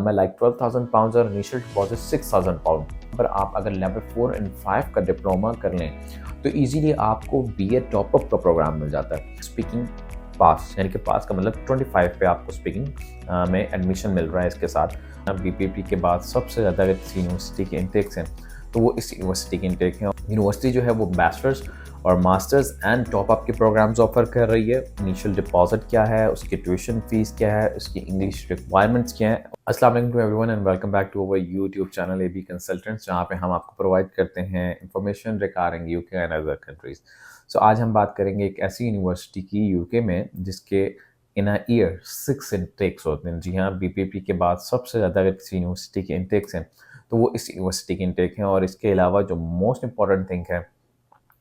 मैं like 12,000 pound और initial deposit 6,000 pound पर आप अगर लेवल 4 एंड 5 का डिप्लोमा कर लें तो इजीली आपको बीए टॉपअप का प्रोग्राम मिल जाता है। स्पीकिंग पास यानी कि पास का मतलब 25 पे आपको स्पीकिंग में एडमिशन मिल रहा है। इसके साथ बीपीपी के बाद सबसे ज़्यादा अगर किसी यूनिवर्सिटी के इंटेक्स हैं तो वो इस यूनिवर्सिटी के इंटेक हैं। यूनिवर्सिटी जो है वो बैचलर्स और मास्टर्स एंड टॉप अप के प्रोग्राम्स ऑफर कर रही है। इनिशियल डिपॉजिट क्या है, उसकी ट्यूशन फीस क्या है, उसकी इंग्लिश रिक्वायरमेंट्स क्या है। अस्सलाम वालेकुम to everyone and welcome back to our YouTube channel AB consultants, जहाँ पे हम आपको प्रोवाइड करते हैं information regarding UK and other countries. So आज हम बात करेंगे एक ऐसी यूनिवर्सिटी की यूके में जिसके इन अ ईयर 6 इंटेक्स होते हैं। जी हाँ, बीपीपी के बाद सबसे ज़्यादा अगर किसी यूनिवर्सिटी के इंटेक्स हैं तो वो इस यूनिवर्सिटी के इंटेक हैं। और इसके अलावा जो मोस्ट इंपॉर्टेंट थिंग है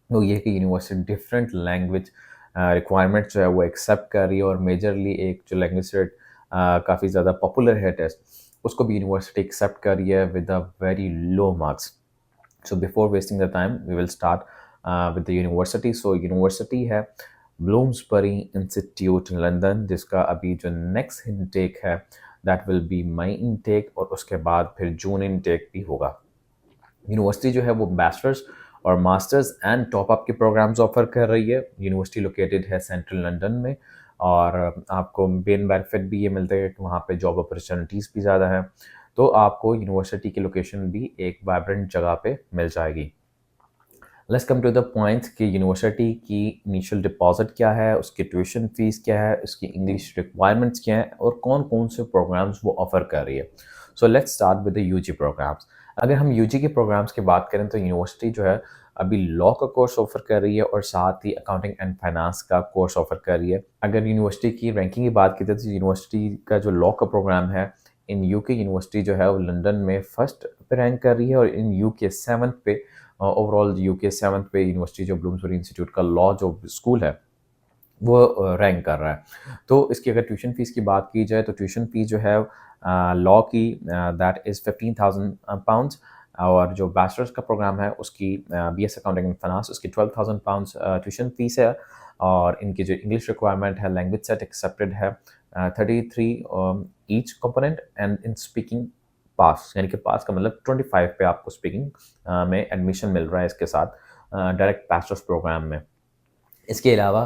वो ये कि यूनिवर्सिटी डिफरेंट लैंग्वेज रिक्वायरमेंट जो है वो एक्सेप्ट कर रही है। और मेजरली एक जो लैंग्वेज सेट काफ़ी ज़्यादा पॉपुलर है टेस्ट, उसको भी यूनिवर्सिटी एक्सेप्ट कर रही है with a very low marks. So before wasting the time we will start with the university. So university है ब्लूम्सबरी इंस्टीट्यूट लंदन, जिसका अभी जो नेक्स्ट इनटेक है that will be May intake, और उसके बाद फिर जून इनटेक भी होगा। यूनिवर्सिटी जो है वो बैचलर्स और मास्टर्स एंड टॉप अप के प्रोग्राम्स ऑफर कर रही है। यूनिवर्सिटी लोकेटेड है सेंट्रल लंदन में, और आपको मेन बेनिफिट भी ये मिलता है कि वहाँ पे जॉब अपॉर्चुनिटीज़ भी ज़्यादा हैं। तो आपको यूनिवर्सिटी की लोकेशन भी एक वाइब्रेंट जगह पे मिल जाएगी। Let's come to the point कि यूनिवर्सिटी की इनिशियल डिपॉजिट क्या है, उसकी ट्यूशन फीस क्या है, उसकी इंग्लिश रिक्वायरमेंट्स क्या है, और कौन कौन से प्रोग्राम्स वो ऑफर कर रही है। So let's start with the UG programmes. अगर हम यूजी के प्रोग्राम्स की बात करें तो यूनिवर्सिटी जो है अभी लॉ का कोर्स ऑफर कर रही है और साथ ही अकाउंटिंग एंड फाइनेंस का कोर्स ऑफर कर रही है। अगर यूनिवर्सिटी की रैंकिंग की बात की जाए तो यूनिवर्सिटी का जो लॉ का प्रोग्राम है इन यूके यूनिवर्सिटी जो है वो लंदन में फर्स्ट पे रैंक कर रही है, और इन यूके 7th पे ओवरऑल यूके 7th पे यूनिवर्सिटी जो ब्लूम्सबरी इंस्टीट्यूट का लॉ जो स्कूल है वो रैंक कर रहा है। तो इसकी अगर ट्यूशन फीस की बात की जाए तो ट्यूशन फीस जो है लॉ की दैट इज़ 15,000 पाउंड्स, और जो बैचलर्स का प्रोग्राम है उसकी बीएस अकाउंटिंग एंड फाइनेंस उसकी 12,000 पाउंड्स ट्यूशन फीस है। और इनकी जो इंग्लिश रिक्वायरमेंट है, लैंग्वेज सेट एक्सेप्टेड है 33 each component, and in speaking pass यानी कि पास का मतलब 25 पे आपको स्पीकिंग में एडमिशन मिल रहा है इसके साथ डायरेक्ट बैचलर्स प्रोग्राम में। इसके अलावा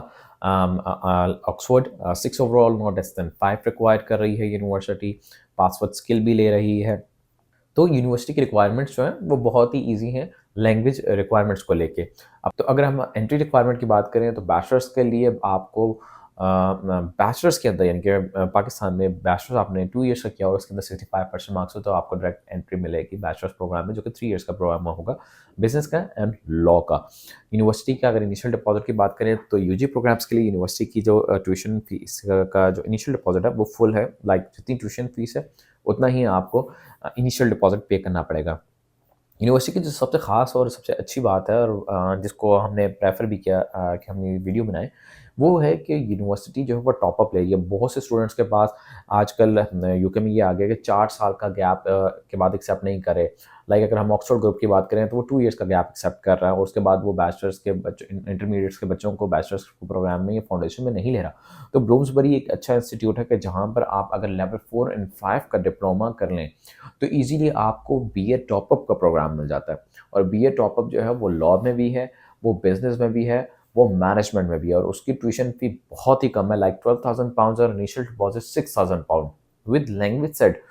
Oxford 6 overall not less than 5 require कर रही है यूनिवर्सिटी। पासवर्ड स्किल भी ले रही है। तो यूनिवर्सिटी की रिक्वायरमेंट्स जो हैं वो बहुत ही ईजी हैं लैंग्वेज रिक्वायरमेंट्स को लेके। अब तो अगर हम एंट्री रिक्वायरमेंट की बात करें तो बैचलर्स के लिए आपको बैचलर्स के अंदर यानी कि पाकिस्तान में बैचलर्स आपने 2 ईयर्स का किया और उसके अंदर 65% मार्क्स हो तो आपको डायरेक्ट एंट्री मिलेगी बैचलर्स प्रोग्राम में, जो कि 3 ईयर्स का प्रोग्राम होगा बिजनेस का एंड लॉ का। यूनिवर्सिटी का अगर इनिशियल डिपॉजिट की बात करें तो यूजी प्रोग्राम्स के लिए यूनिवर्सिटी की जो ट्यूशन फीस का जो इनिशियल डिपॉजिट है वो फुल है। लाइक जितनी ट्यूशन फीस है उतना ही आपको इनिशियल डिपॉजिट पे करना पड़ेगा। यूनिवर्सिटी की जो सबसे ख़ास और सबसे अच्छी बात है, और जिसको हमने प्रेफर भी किया कि हम ये वीडियो बनाएं, वो है कि यूनिवर्सिटी जो है वो टॉप अप ले रही है। बहुत से स्टूडेंट्स के पास आजकल यूके में ये आ गया कि 4 साल का गैप के बाद एक्सेप्ट नहीं करे। लाइक अगर हम ऑक्सफोर्ड ग्रुप की बात करें तो वो 2 ईयर्स का गैप एक्सेप्ट कर रहा है, और उसके बाद वो बैचलर्स के बच्चों इंटरमीडिएट्स के बच्चों को बैचलर्स प्रोग्राम में या फाउंडेशन में नहीं ले रहा। तो ब्लूम्सबरी एक अच्छा इंस्टीट्यूट है कि जहाँ पर आप अगर लेवल 4 एंड 5 का डिप्लोमा कर लें तो ईज़िली आपको बीए टॉपअप का प्रोग्राम मिल जाता है। और बीए टॉपअप जो है वो लॉ में भी है, वो बिज़नेस में भी है, वो मैनेजमेंट में भी है, और उसकी ट्यूशन फ़ी बहुत ही कम है लाइक 12,000 पाउंड्स और initial deposit 6,000 pound with language set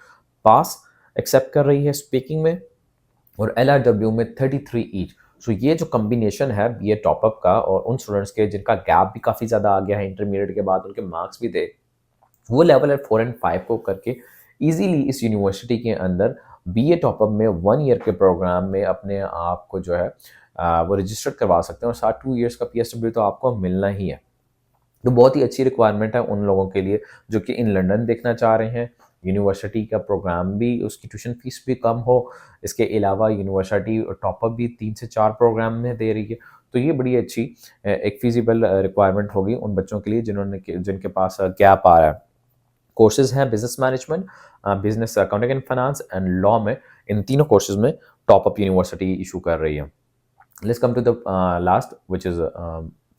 pass accept कर रही है स्पीकिंग में, और एलआरडब्ल्यू में 33 ईच। सो ये जो कॉम्बिनेशन है बीए टॉपअप का और उन स्टूडेंट्स के जिनका गैप भी काफ़ी ज़्यादा आ गया है इंटरमीडिएट के बाद, उनके मार्क्स भी थे, वो लेवल है 4 एंड 5 को करके इजीली इस यूनिवर्सिटी के अंदर बीए टॉपअप में 1 ईयर के प्रोग्राम में अपने आप को जो है वो रजिस्टर करवा सकते हैं, और साथ 2 ईयर्स का पीएसडब्ल्यू तो आपको मिलना ही है। तो बहुत ही अच्छी रिक्वायरमेंट है उन लोगों के लिए जो कि इन लंदन देखना चाह रहे हैं। यूनिवर्सिटी का प्रोग्राम भी, उसकी ट्यूशन फीस भी कम हो, इसके अलावा यूनिवर्सिटी टॉपअप भी 3 से 4 प्रोग्राम में दे रही है। तो ये बड़ी अच्छी एक फिजिबल रिक्वायरमेंट होगी उन बच्चों के लिए जिनके पास गैप आ रहा है। कोर्सेज हैं business management, business accounting and finance and law में, इन तीनों कोर्सेज में टॉप अप यूनिवर्सिटी इशू कर रही है। Let's come to the last which is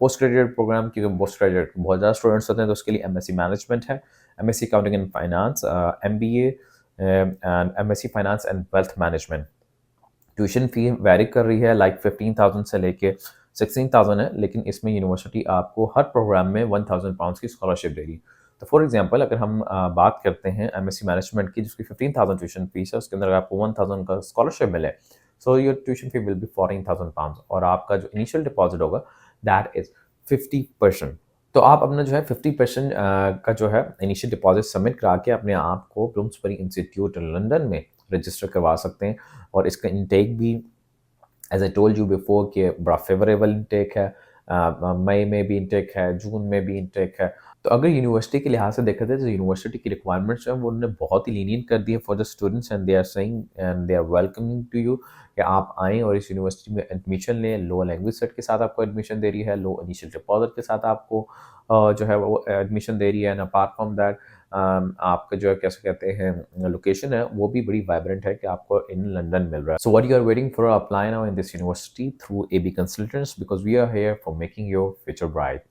post graduate programme, क्योंकि पोस्ट ग्रेजुएट बहुत ज़्यादा स्टूडेंट्स होते हैं तो उसके लिए एमएससी मैनेजमेंट है, MSc accounting and finance, MBA, and MSc finance and wealth management. Tuition fee vary कर रही है, लाइक 15,000 से लेके 16,000 है, लेकिन इसमें यूनिवर्सिटी आपको हर प्रोग्राम में 1,000 पाउंड्स की स्कॉलरशिप दे रही है। तो फॉर एग्जांपल अगर हम बात करते हैं एमएससी मैनेजमेंट की, जिसकी 15,000 ट्यूशन फीस है, उसके अंदर आपको 1,000 का स्कॉलरशिप मिले, so your tuition fee will be 14,000 pounds, और आपका जो इनिशियल डिपॉजिट होगा दैट इज़ 50%। तो आप अपना जो है 50% का जो है इनिशियल डिपॉजिट सबमिट करा के अपने आप को ब्लूम्सबरी इंस्टीट्यूट लंदन में रजिस्टर करवा सकते हैं। और इसका इनटेक भी, as I told you before, कि बड़ा फेवरेबल इनटेक है। मई में भी इनटेक है, जून में भी इनटेक है। तो अगर यूनिवर्सिटी के लिहाज से देखा जाए तो यूनिवर्सिटी की रिक्वायरमेंट्स हैं वो उन्होंने बहुत ही लीनियंट कर दी है for the students, and they are saying and they are welcoming to you कि आप आएँ और इस यूनिवर्सिटी में एडमिशन लें। लो लैंग्वेज सेट के साथ आपको एडमिशन दे रही है, लो इनिशियल डिपॉजिट के साथ आपको जो है वो एडमिशन दे रही है। एंड अपार्ट फ्रॉम दैट आपका जो है कैसे कहते हैं लोकेशन है वो भी बड़ी वाइब्रेंट है कि आपको इन लंदन मिल रहा है। So what you are waiting for, apply now in this university through AB Consultants, because we are here for making your future bright.